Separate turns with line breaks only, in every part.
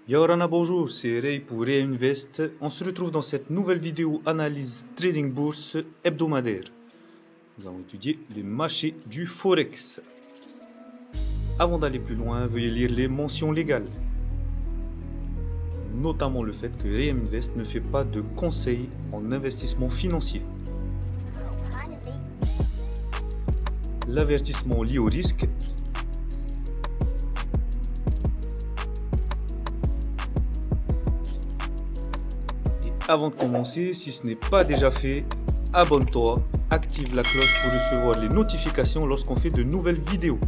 Yorana bonjour, c'est Ray pour Ray Invest. On se retrouve dans cette nouvelle vidéo analyse trading bourse hebdomadaire. Nous allons étudier les marchés du Forex. Avant d'aller plus loin, veuillez lire les mentions légales. Notamment le fait que Ray Invest ne fait pas de conseils en investissement financier. L'avertissement lié au risque. Et avant de commencer, si ce n'est pas déjà fait, abonne-toi, active la cloche pour recevoir les notifications lorsqu'on fait de nouvelles vidéos.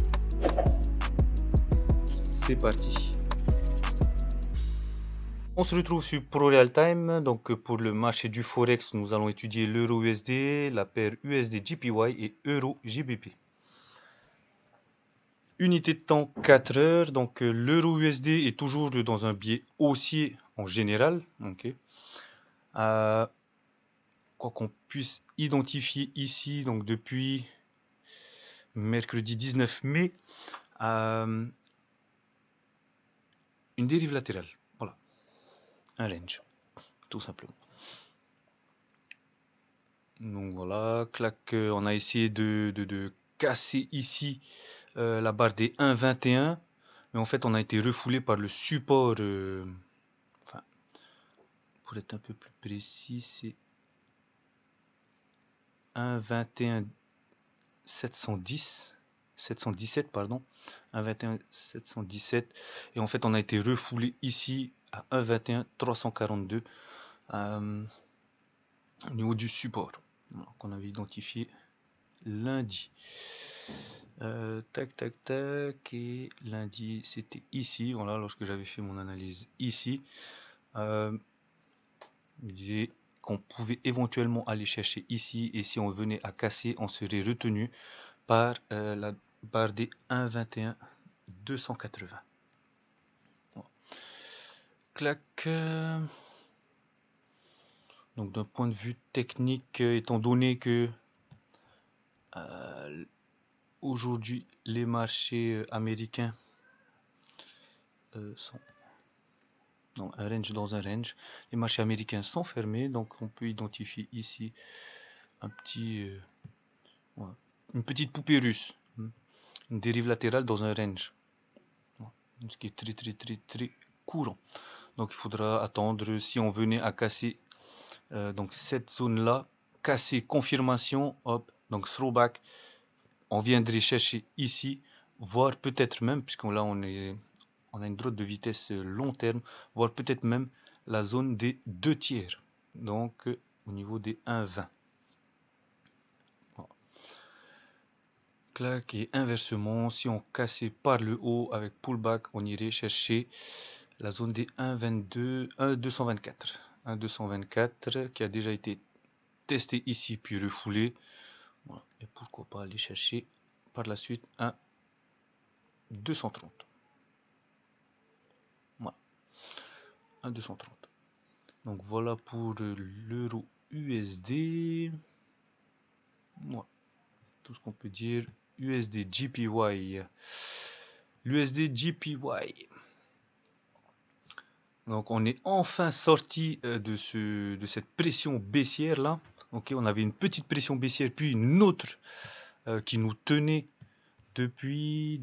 C'est parti. On se retrouve sur ProRealTime. Donc pour le marché du Forex, nous allons étudier l'euro USD, la paire USD JPY et euro GBP. Unité de temps 4 heures. Donc l'euro USD est toujours dans un biais haussier en général. Okay. Quoi qu'on puisse identifier ici, donc depuis mercredi 19 mai, une dérive latérale. Voilà, un range, tout simplement. Donc voilà, clac, on a essayé de casser ici la barre des 1,21, mais en fait on a été refoulé par le support, enfin, pour être un peu plus précis, c'est 1,21 710, 717 pardon, 1,21 717, et en fait on a été refoulé ici à 1,21 342 au niveau du support qu'on avait identifié lundi. Tac tac tac, et lundi c'était ici, voilà, lorsque j'avais fait mon analyse ici, je disais qu'on pouvait éventuellement aller chercher ici, et si on venait à casser, on serait retenu par la barre des 1,21 280. Voilà. Clac. Donc d'un point de vue technique, étant donné que aujourd'hui les marchés américains sont dans un range, les marchés américains sont fermés, donc on peut identifier ici un petit voilà, une petite poupée russe, une dérive latérale dans un range, voilà, ce qui est très courant. Donc il faudra attendre, si on venait à casser donc cette zone là, casser confirmation, hop, donc throwback, on viendrait chercher ici, voire peut-être même, puisqu'on là on a une droite de vitesse long terme, voire peut-être même la zone des 2 tiers, donc au niveau des 1,20. Voilà. Clac, et inversement, si on cassait par le haut avec pullback, on irait chercher la zone des 1,22, 1,224. 1,224 qui a déjà été testé ici puis refoulé. Voilà. Et pourquoi pas aller chercher par la suite un 230. Voilà. Un 230. Donc voilà pour l'euro USD. Voilà. Tout ce qu'on peut dire. USD JPY. L'USD JPY. Donc on est enfin sorti de cette pression baissière là. Ok, on avait une petite pression baissière puis une autre qui nous tenait depuis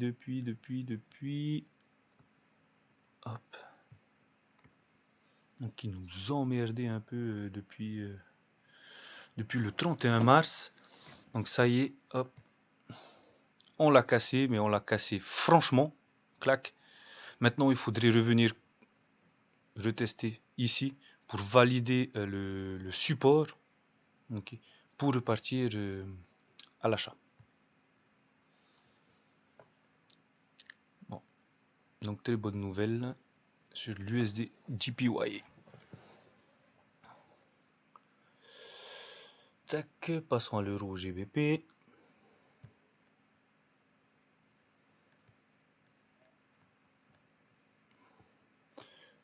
hop, donc qui nous emmerdait un peu depuis le 31 mars. Donc ça y est, hop, on l'a cassé, mais on l'a cassé franchement, clac. Maintenant il faudrait revenir retester ici pour valider le support, okay, pour repartir à l'achat. Bon. Donc très bonne nouvelle sur l'USD JPY. Tac, passons à l'euro GBP.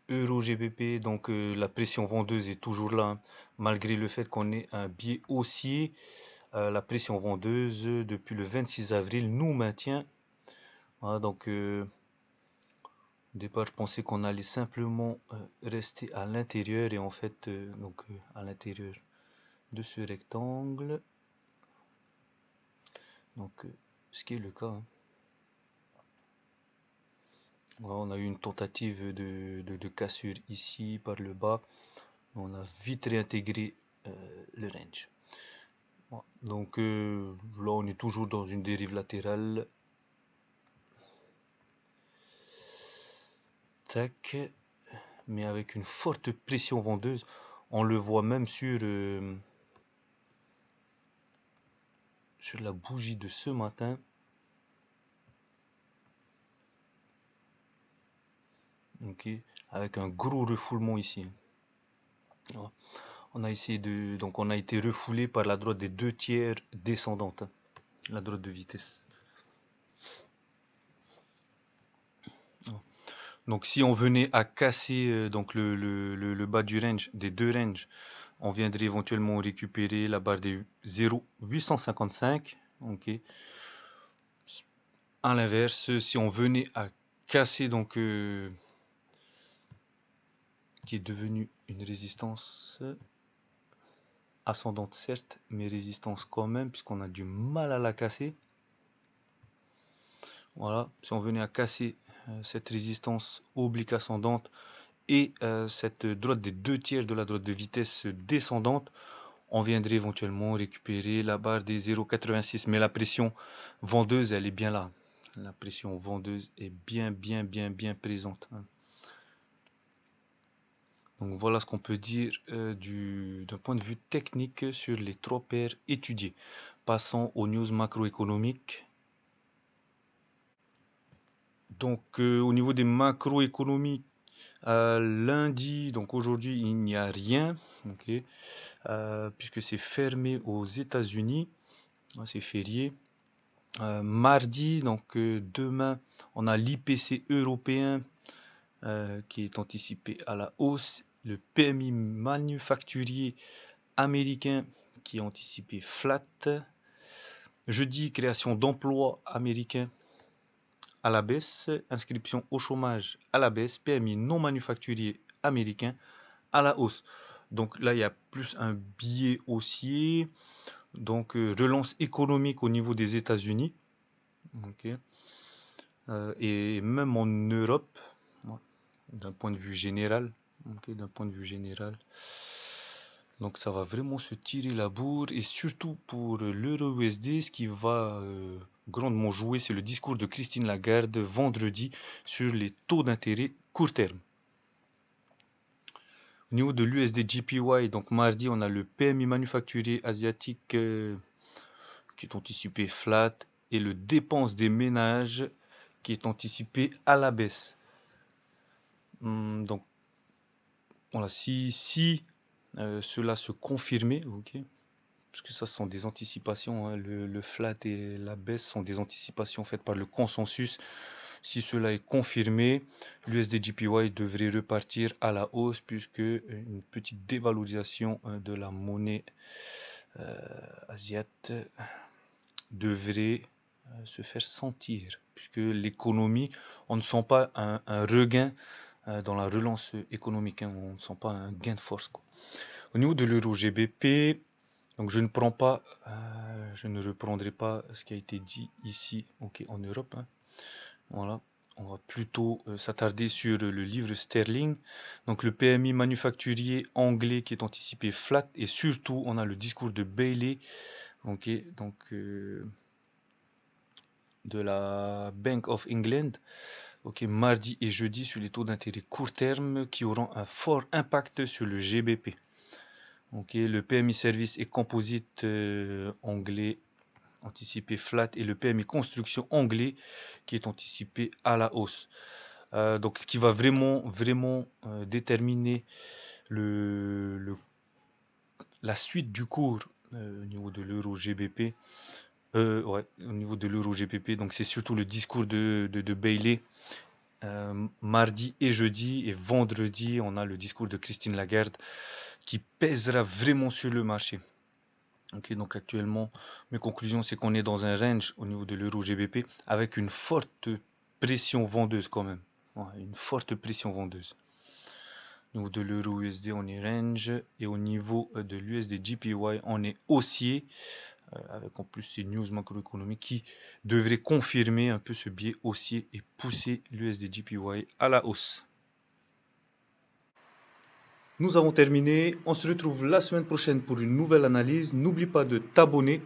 Euro GBP, donc la pression vendeuse est toujours là, hein, malgré le fait qu'on ait un biais haussier. La pression vendeuse depuis le 26 avril nous maintient. Voilà, donc Au départ, je pensais qu'on allait simplement rester à l'intérieur et en fait, à l'intérieur de ce rectangle. Donc, ce qui est le cas, hein. Voilà, on a eu une tentative de cassure ici par le bas. On a vite réintégré le range. Voilà. Donc là, on est toujours dans une dérive latérale. Tac. Mais avec une forte pression vendeuse. On le voit même sur la bougie de ce matin. Ok, avec un gros refoulement ici. Voilà. On a essayé donc on a été refoulé par la droite des 2/3 descendante, hein, la droite de vitesse. Voilà. Donc si on venait à casser donc le bas du range, des deux ranges, on viendrait éventuellement récupérer la barre des 0,855. Ok. À l'inverse, si on venait à casser donc qui est devenu une résistance ascendante certes, mais résistance quand même, puisqu'on a du mal à la casser. Voilà, si on venait à casser cette résistance oblique ascendante et cette droite des 2/3 de la droite de vitesse descendante, on viendrait éventuellement récupérer la barre des 0,86. Mais la pression vendeuse, elle est bien là. La pression vendeuse est bien présente, hein. Donc voilà ce qu'on peut dire d'un point de vue technique sur les trois paires étudiées. Passons aux news macroéconomiques. Donc au niveau des macroéconomiques, lundi, donc aujourd'hui il n'y a rien, okay, puisque c'est fermé aux États-Unis, c'est férié. Mardi, donc demain, on a l'IPC européen qui est anticipé à la hausse, le PMI manufacturier américain qui est anticipé flat. Jeudi, création d'emplois américains à la baisse, inscription au chômage à la baisse, PMI non manufacturier américain à la hausse. Donc là, il y a plus un biais haussier. Donc relance économique au niveau des États-Unis. Okay. Et même en Europe, ouais, d'un point de vue général. Okay, d'un point de vue général. Donc ça va vraiment se tirer la bourre. Et surtout pour l'euro USD, ce qui va grandement jouer, c'est le discours de Christine Lagarde vendredi sur les taux d'intérêt court terme. Au niveau de l'USD JPY, donc mardi, on a le PMI manufacturier asiatique qui est anticipé flat et le dépense des ménages qui est anticipé à la baisse. Donc voilà, si cela se confirmait, ok, parce que ça ce sont des anticipations, hein, le flat et la baisse sont des anticipations faites par le consensus. Si cela est confirmé, l'USD-JPY devrait repartir à la hausse puisque une petite dévalorisation de la monnaie asiatique devrait se faire sentir, puisque l'économie, on ne sent pas un regain dans la relance économique, hein, on ne sent pas un gain de force, quoi. Au niveau de l'euro GBP, donc je ne reprendrai pas ce qui a été dit ici, ok, en Europe, hein. Voilà. On va plutôt s'attarder sur le livre sterling. Donc le PMI manufacturier anglais qui est anticipé flat et surtout on a le discours de Bailey, ok, donc de la Bank of England, ok, mardi et jeudi sur les taux d'intérêt court terme qui auront un fort impact sur le GBP. Ok, le PMI service et composite anglais anticipé flat et le PMI construction anglais qui est anticipé à la hausse. Donc ce qui va vraiment déterminer la suite du cours au niveau de l'euro GBP. Ouais, au niveau de l'euro GBP, donc c'est surtout le discours de Bailey mardi et jeudi, et vendredi on a le discours de Christine Lagarde qui pèsera vraiment sur le marché. Ok, donc actuellement mes conclusions c'est qu'on est dans un range au niveau de l'euro GBP avec une forte pression vendeuse quand même. Ouais, une forte pression vendeuse. Au niveau de l'euro USD, on est range. Et au niveau de l'USD JPY, on est haussier. Avec en plus ces news macroéconomiques qui devraient confirmer un peu ce biais haussier et pousser l'USD JPY à la hausse. Nous avons terminé. On se retrouve la semaine prochaine pour une nouvelle analyse. N'oublie pas de t'abonner,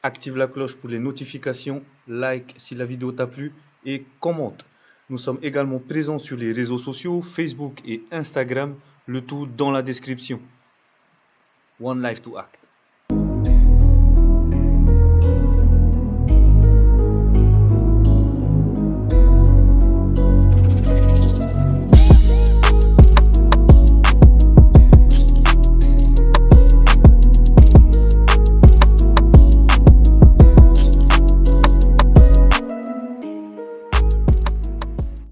active la cloche pour les notifications, like si la vidéo t'a plu et commente. Nous sommes également présents sur les réseaux sociaux, Facebook et Instagram, le tout dans la description. One life to act.